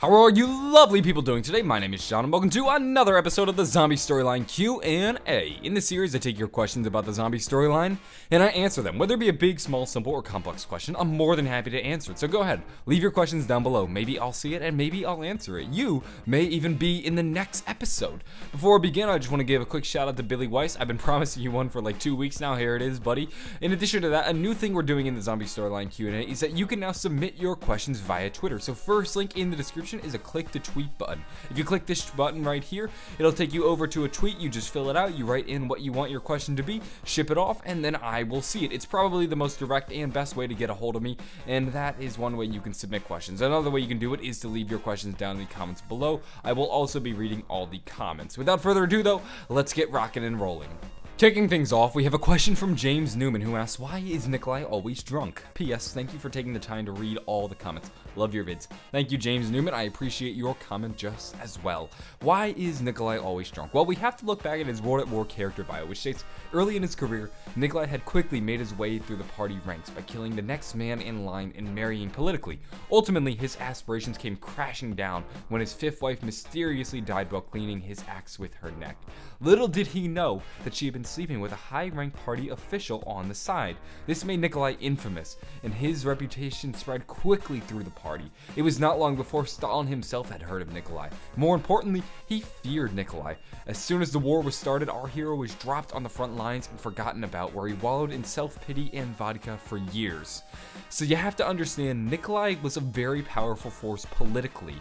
How are you lovely people doing today? My name is Sean and welcome to another episode of the Zombie Storyline Q&A. In this series, I take your questions about the zombie storyline and I answer them. Whether it be a big, small, simple, or complex question, I'm more than happy to answer it. So go ahead, leave your questions down below. Maybe I'll see it and maybe I'll answer it. You may even be in the next episode. Before I begin, I just want to give a quick shout out to Billy Weiss. I've been promising you one for like 2 weeks now. Here it is, buddy. In addition to that, a new thing we're doing in the Zombie Storyline Q&A is that you can now submit your questions via Twitter. So first link in the description is a click to tweet button. If you click this button right here, it'll take you over to a tweet. You just fill it out, you write in what you want your question to be, ship it off, and then I will see it. It's probably the most direct and best way to get a hold of me, and that is one way you can submit questions. Another way you can do it is to leave your questions down in the comments below. I will also be reading all the comments. Without further ado though, let's get rocking and rolling. Kicking things off, we have a question from James Newman who asks, why is Nikolaj always drunk? P.S. Thank you for taking the time to read all the comments. Love your vids. Thank you, James Newman. I appreciate your comment just as well. Why is Nikolaj always drunk? Well, we have to look back at his World at War character bio, which states, early in his career, Nikolaj had quickly made his way through the party ranks by killing the next man in line and marrying politically. Ultimately, his aspirations came crashing down when his fifth wife mysteriously died while cleaning his axe with her neck. Little did he know that she had been sleeping with a high-ranked party official on the side. This made Nikolaj infamous, and his reputation spread quickly through the party. It was not long before Stalin himself had heard of Nikolaj. More importantly, he feared Nikolaj. As soon as the war was started, our hero was dropped on the front lines and forgotten about, where he wallowed in self-pity and vodka for years. So you have to understand, Nikolaj was a very powerful force politically.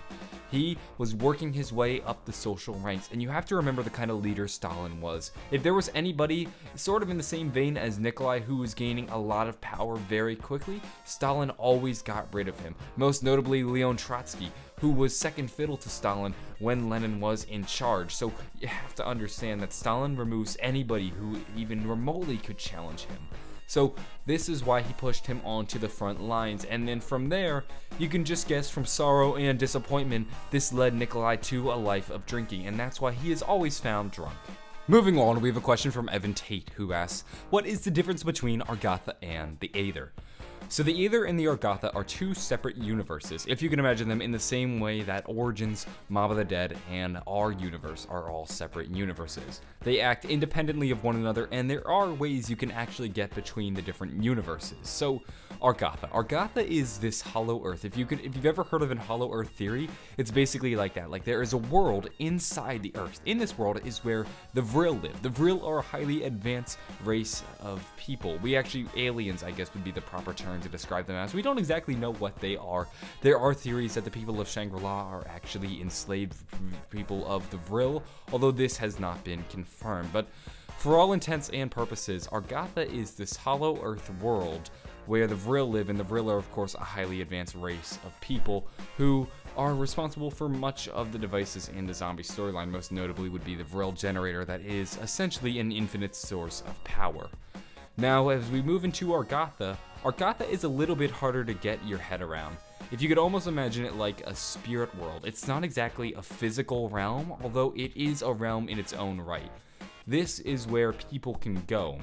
He was working his way up the social ranks, and you have to remember the kind of leader Stalin was. If there was anybody sort of in the same vein as Nikolaj who was gaining a lot of power very quickly, Stalin always got rid of him. Most notably Leon Trotsky, who was second fiddle to Stalin when Lenin was in charge. So you have to understand that Stalin removes anybody who even remotely could challenge him. So this is why he pushed him onto the front lines, and then from there, you can just guess from sorrow and disappointment, this led Nikolaj to a life of drinking, and that's why he is always found drunk. Moving on, we have a question from Evan Tate, who asks, what is the difference between Argatha and the Aether? So the Aether and the Argatha are two separate universes, if you can imagine them in the same way that Origins, Mob of the Dead, and our universe are all separate universes. They act independently of one another, and there are ways you can actually get between the different universes. So Argatha. Argatha is this hollow earth. If you've ever heard of a hollow earth theory, it's basically like that. Like there is a world inside the earth. In this world is where the Vril live. The Vril are a highly advanced race of people. Aliens, I guess, would be the proper term to describe them as. We don't exactly know what they are. There are theories that the people of Shangri-La are actually enslaved people of the Vril, although this has not been confirmed. But for all intents and purposes, Argatha is this hollow earth world where the Vril live, and the Vril are of course a highly advanced race of people who are responsible for much of the devices in the zombie storyline. Most notably would be the Vril generator that is essentially an infinite source of power. Now as we move into Argatha, Argatha is a little bit harder to get your head around. If you could almost imagine it like a spirit world, it's not exactly a physical realm, although it is a realm in its own right. This is where people can go.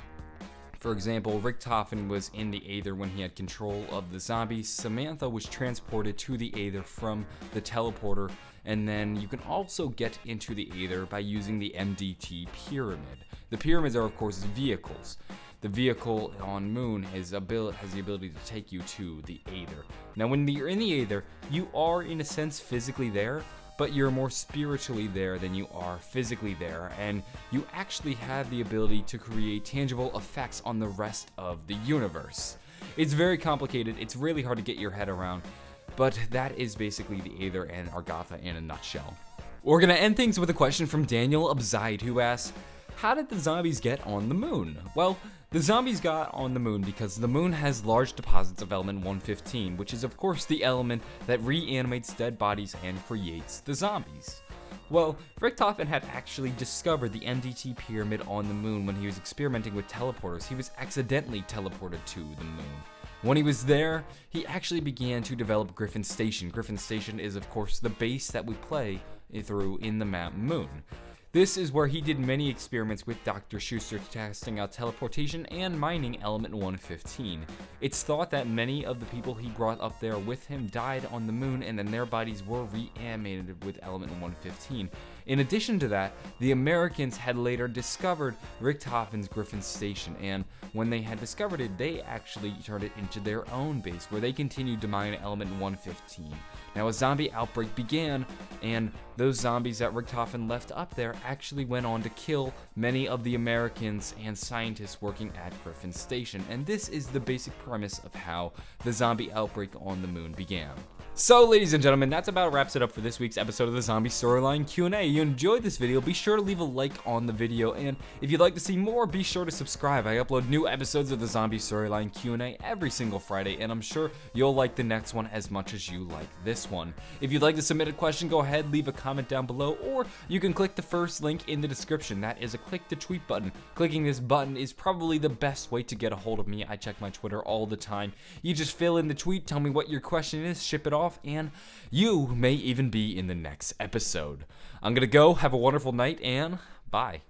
For example, Richtofen was in the Aether when he had control of the zombies. Samantha was transported to the Aether from the teleporter, and then you can also get into the Aether by using the MDT pyramid. The pyramids are of course vehicles. The vehicle on Moon has the ability to take you to the Aether. Now when you're in the Aether, you are in a sense physically there, but you're more spiritually there than you are physically there, and you actually have the ability to create tangible effects on the rest of the universe. It's very complicated, it's really hard to get your head around, but that is basically the Aether and Argatha in a nutshell. We're gonna end things with a question from Daniel Abzaid, who asks, how did the zombies get on the moon? Well, the zombies got on the moon because the moon has large deposits of element 115, which is of course the element that reanimates dead bodies and creates the zombies. Well, Richtofen had actually discovered the MDT pyramid on the moon when he was experimenting with teleporters. He was accidentally teleported to the moon. When he was there, he actually began to develop Griffin Station. Griffin Station is of course the base that we play through in the map Moon. This is where he did many experiments with Dr. Schuster testing out teleportation and mining element 115. It's thought that many of the people he brought up there with him died on the moon, and then their bodies were reanimated with element 115. In addition to that, the Americans had later discovered Richthofen's Griffin Station, and when they had discovered it, they actually turned it into their own base, where they continued to mine element 115. Now, a zombie outbreak began, and those zombies that Richthofen left up there actually went on to kill many of the Americans and scientists working at Griffin Station, and this is the basic premise of how the zombie outbreak on the moon began. So, ladies and gentlemen, that's about wraps it up for this week's episode of the Zombie Storyline Q&A. If you enjoyed this video, be sure to leave a like on the video, and if you'd like to see more, be sure to subscribe. I upload new episodes of the Zombie Storyline Q&A every single Friday, and I'm sure you'll like the next one as much as you like this one. If you'd like to submit a question, go ahead, leave a comment down below, or you can click the first link in the description. That is a click the tweet button. Clicking this button is probably the best way to get a hold of me. I check my Twitter all the time. You just fill in the tweet, tell me what your question is, ship it off, and you may even be in the next episode. I'm gonna go, have a wonderful night, and bye.